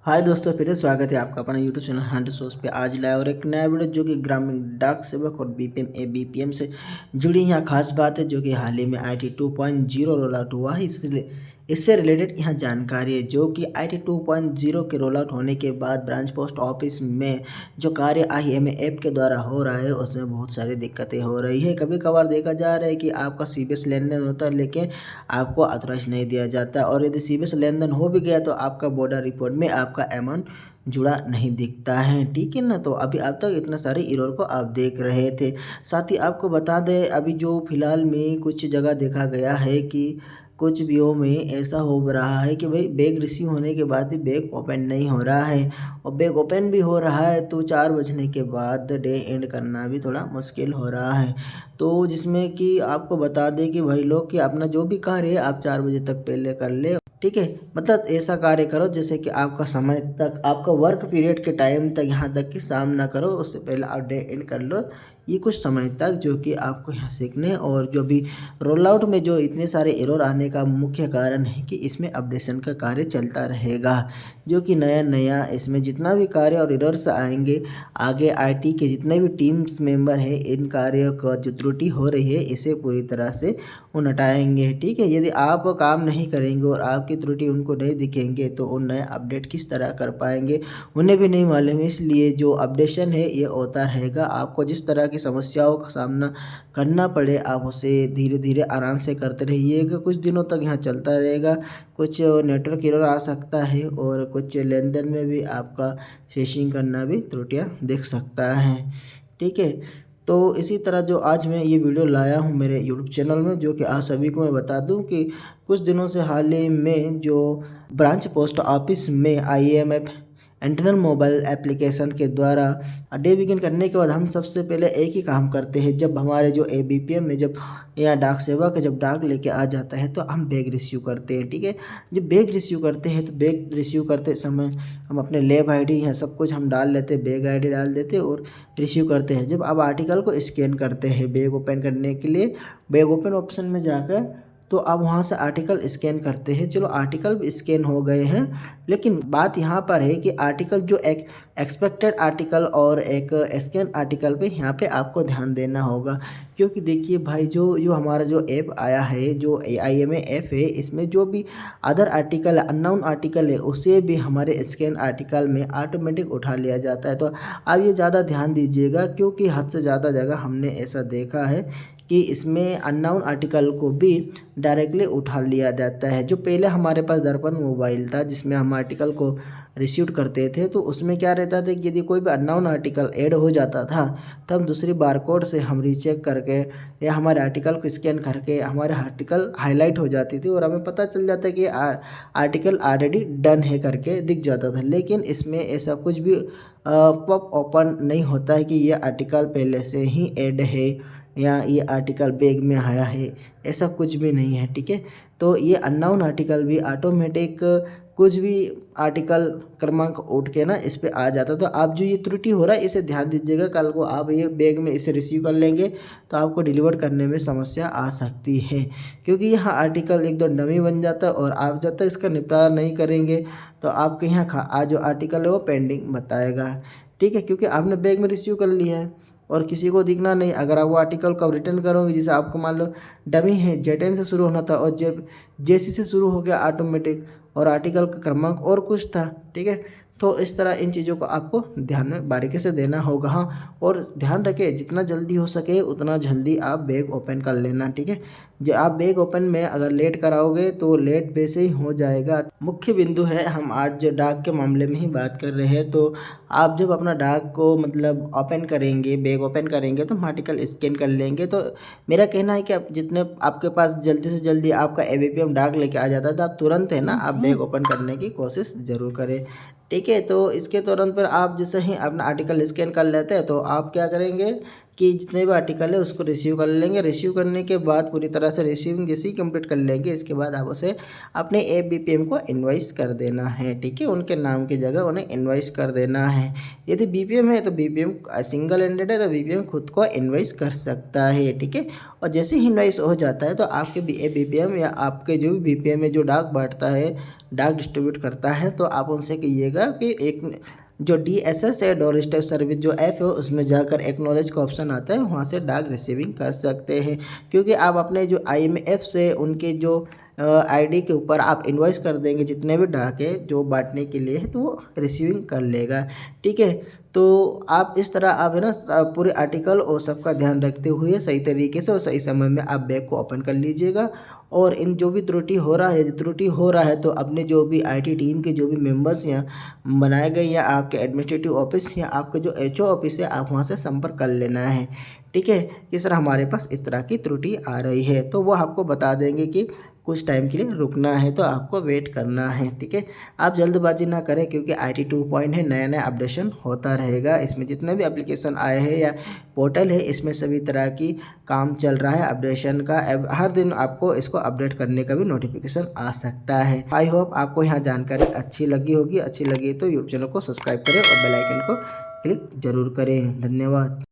हाय दोस्तों, फिर से स्वागत है आपका अपना यूट्यूब चैनल हंट सोर्स पे। आज लाया और एक नया वीडियो जो कि ग्रामीण डाक सेवक और बीपीएम से जुड़ी यहाँ खास बात है जो कि हाल ही में IT 2.0 रोल आउट हुआ है। इससे रिलेटेड यहाँ जानकारी है जो कि IT 2.0 के रोल आउट होने के बाद ब्रांच पोस्ट ऑफिस में जो कार्य IMA ऐप के द्वारा हो रहा है उसमें बहुत सारी दिक्कतें हो रही है। कभी कभार देखा जा रहा है कि आपका CBS लेन देन होता है लेकिन आपको ऑथराइज नहीं दिया जाता, और यदि CBS लेन देन हो भी गया तो आपका बॉर्डर रिपोर्ट में आपका अमाउंट जुड़ा नहीं दिखता है। ठीक है ना। तो अभी अब तक इतना सारे एरर को आप देख रहे थे। साथ ही आपको बता दें, अभी जो फिलहाल में कुछ जगह देखा गया है कि कुछ व्यू में ऐसा हो रहा है कि भाई बैग रिसीव होने के बाद भी बैग ओपन नहीं हो रहा है, और बैग ओपन भी हो रहा है तो 4 बजने के बाद डे एंड करना भी थोड़ा मुश्किल हो रहा है। तो जिसमें कि आपको बता दें कि भाई लोग कि अपना जो भी कार्य है आप 4 बजे तक पहले कर ले। ठीक है, मतलब ऐसा कार्य करो जैसे कि आपका समय तक, आपका वर्क पीरियड के टाइम तक, यहाँ तक कि शाम ना करो, उससे पहले आप डे एंड कर लो। ये कुछ समय तक जो कि आपको यहाँ सीखने, और जो भी रोल आउट में जो इतने सारे एरर आने का मुख्य कारण है कि इसमें अपडेशन का कार्य चलता रहेगा, जो कि नया नया इसमें जितना भी कार्य और एरर्स आएंगे आगे, IT के जितने भी टीम्स मेंबर हैं इन कार्यों का जो त्रुटि हो रही है इसे पूरी तरह से वो हटाएंगे। ठीक है, यदि आप काम नहीं करेंगे और आपकी त्रुटि उनको नहीं दिखेंगे तो वो नया अपडेट किस तरह कर पाएंगे, उन्हें भी नहीं मालूम है। इसलिए जो अपडेशन है ये होता रहेगा। आपको जिस तरह की समस्याओं का सामना करना पड़े आप उसे धीरे धीरे आराम से करते रहिएगा। कुछ दिनों तक यहाँ चलता रहेगा। कुछ नेटवर्क एरर आ सकता है और कुछ लेन देन में भी आपका फिशिंग करना भी त्रुटियाँ दिख सकता है। ठीक है, तो इसी तरह जो आज मैं ये वीडियो लाया हूँ मेरे यूट्यूब चैनल में, जो कि आप सभी को मैं बता दूँ कि कुछ दिनों से हाल ही में जो ब्रांच पोस्ट ऑफिस में IMF इंटरनल मोबाइल एप्लीकेशन के द्वारा डे बिगिन करने के बाद हम सबसे पहले एक ही काम करते हैं। जब हमारे जो ABPM में जब या डाक सेवक जब डाक लेके आ जाता है तो हम बैग रिसीव करते हैं। ठीक है, जब बैग रिसीव करते हैं तो बैग रिसीव करते समय हम अपने लैब ID है सब कुछ हम डाल लेते, बैग ID डाल देते और रिसीव करते हैं। जब आप आर्टिकल को स्कैन करते हैं बैग ओपन करने के लिए, बैग ओपन ऑप्शन में जाकर तो आप वहाँ से आर्टिकल स्कैन करते हैं। चलो आर्टिकल भी स्कैन हो गए हैं, लेकिन बात यहाँ पर है कि आर्टिकल जो एक एक्सपेक्टेड आर्टिकल और एक स्कैन आर्टिकल पे यहाँ पे आपको ध्यान देना होगा। क्योंकि देखिए भाई, जो जो हमारा जो ऐप आया है, जो IMA ऐप है, इसमें जो भी अदर आर्टिकल है, अननोन आर्टिकल है, उसे भी हमारे स्कैन आर्टिकल में ऑटोमेटिक उठा लिया जाता है। तो आप ये ज़्यादा ध्यान दीजिएगा, क्योंकि हद से ज़्यादा जगह हमने ऐसा देखा है कि इसमें अननोन आर्टिकल को भी डायरेक्टली उठा लिया जाता है। जो पहले हमारे पास दर्पण मोबाइल था जिसमें हम आर्टिकल को रिसीव करते थे, तो उसमें क्या रहता था कि यदि कोई भी अननोन आर्टिकल ऐड हो जाता था तो हम दूसरी बारकोड से हम रीचेक करके या हमारे आर्टिकल को स्कैन करके हमारे आर्टिकल हाईलाइट हो जाती थी और हमें पता चल जाता कि आर्टिकल ऑलरेडी डन है करके दिख जाता था। लेकिन इसमें ऐसा कुछ भी पॉप ओपन नहीं होता है कि ये आर्टिकल पहले से ही ऐड है या ये आर्टिकल बैग में आया है, ऐसा कुछ भी नहीं है। ठीक है, तो ये अननोन आर्टिकल भी ऑटोमेटिक कुछ भी आर्टिकल क्रमांक उठ के ना इस पे आ जाता। तो आप जो ये त्रुटि हो रहा है इसे ध्यान दीजिएगा। कल को आप ये बैग में इसे रिसीव कर लेंगे तो आपको डिलीवर करने में समस्या आ सकती है, क्योंकि यहाँ आर्टिकल एक दो डमी बन जाता है और आप जब तक इसका निपटारा नहीं करेंगे तो आपके यहाँ आज जो आर्टिकल है वो पेंडिंग बताएगा। ठीक है, क्योंकि आपने बैग में रिसीव कर लिया है और किसी को दिखना नहीं। अगर आप वो आर्टिकल को रिटर्न करोगे, जैसे आपको मान लो डमी है, जेटेन से शुरू होना था और जेसी से शुरू हो गया ऑटोमेटिक, और आर्टिकल का क्रमांक और कुछ था। ठीक है, तो इस तरह इन चीज़ों को आपको ध्यान में बारीकी से देना होगा। हाँ, और ध्यान रखें जितना जल्दी हो सके उतना जल्दी आप बैग ओपन कर लेना। ठीक है, जो आप बैग ओपन में अगर लेट कराओगे तो लेट वैसे ही हो जाएगा। मुख्य बिंदु है, हम आज जो डाक के मामले में ही बात कर रहे हैं, तो आप जब अपना डाक को मतलब ओपन करेंगे, बैग ओपन करेंगे तो हम आर्टिकल स्कैन कर लेंगे। तो मेरा कहना है कि आप जितने आपके पास जल्दी से जल्दी आपका ABPM डाक लेके आ जाता है तो आप तुरंत है ना आप बैग ओपन करने की कोशिश ज़रूर करें। ठीक है, तो इसके तुरंत पर आप जैसे ही अपना आर्टिकल स्कैन कर लेते हैं तो आप क्या करेंगे कि जितने भी आर्टिकल है उसको रिसीव कर लेंगे। रिसीव करने के बाद पूरी तरह से रिसीविंग जैसे ही कंप्लीट कर लेंगे, इसके बाद आप उसे अपने ABPM को इनवाइस कर देना है। ठीक है, उनके नाम की जगह उन्हें इनवाइस कर देना है। यदि BPM है तो BPM सिंगल एंडेड है तो BPM खुद को इनवाइस कर सकता है। ठीक है, और जैसे ही इनवाइस हो जाता है तो आपके ABPM या आपके जो भी BPM में जो डाक बांटता है डाक डिस्ट्रीब्यूट करता है तो आप उनसे कहिएगा कि एक जो DSS है, डोर स्टेप सर्विस जो ऐप है उसमें जाकर एक्नॉलेज का ऑप्शन आता है, वहाँ से डाक रिसीविंग कर सकते हैं। क्योंकि आप अपने जो IMF से उनके जो ID के ऊपर आप इन्वॉइस कर देंगे जितने भी डाक है जो बांटने के लिए है, तो वो रिसीविंग कर लेगा। ठीक है, तो आप इस तरह आप है ना पूरे आर्टिकल और सबका ध्यान रखते हुए सही तरीके से और सही समय में आप बैग को ओपन कर लीजिएगा। और इन जो भी त्रुटि हो रहा है तो अपने जो भी IT टीम के जो भी मेंबर्स यहाँ बनाए गए या आपके एडमिनिस्ट्रेटिव ऑफिस या आपके जो HO ऑफिस है, आप वहाँ से संपर्क कर लेना है। ठीक है, कि सर हमारे पास इस तरह की त्रुटि आ रही है, तो वो आपको बता देंगे कि कुछ टाइम के लिए रुकना है, तो आपको वेट करना है। ठीक है, आप जल्दबाजी ना करें क्योंकि IT 2 है, नया नया अपडेशन होता रहेगा। इसमें जितने भी एप्लीकेशन आए हैं या पोर्टल है, इसमें सभी तरह की काम चल रहा है अपडेशन का। हर दिन आपको इसको अपडेट करने का भी नोटिफिकेशन आ सकता है। आई होप आपको यहाँ जानकारी अच्छी लगी होगी। अच्छी लगी तो यूट्यूब चैनल को सब्सक्राइब करें और बेल आइकन को क्लिक जरूर करें। धन्यवाद।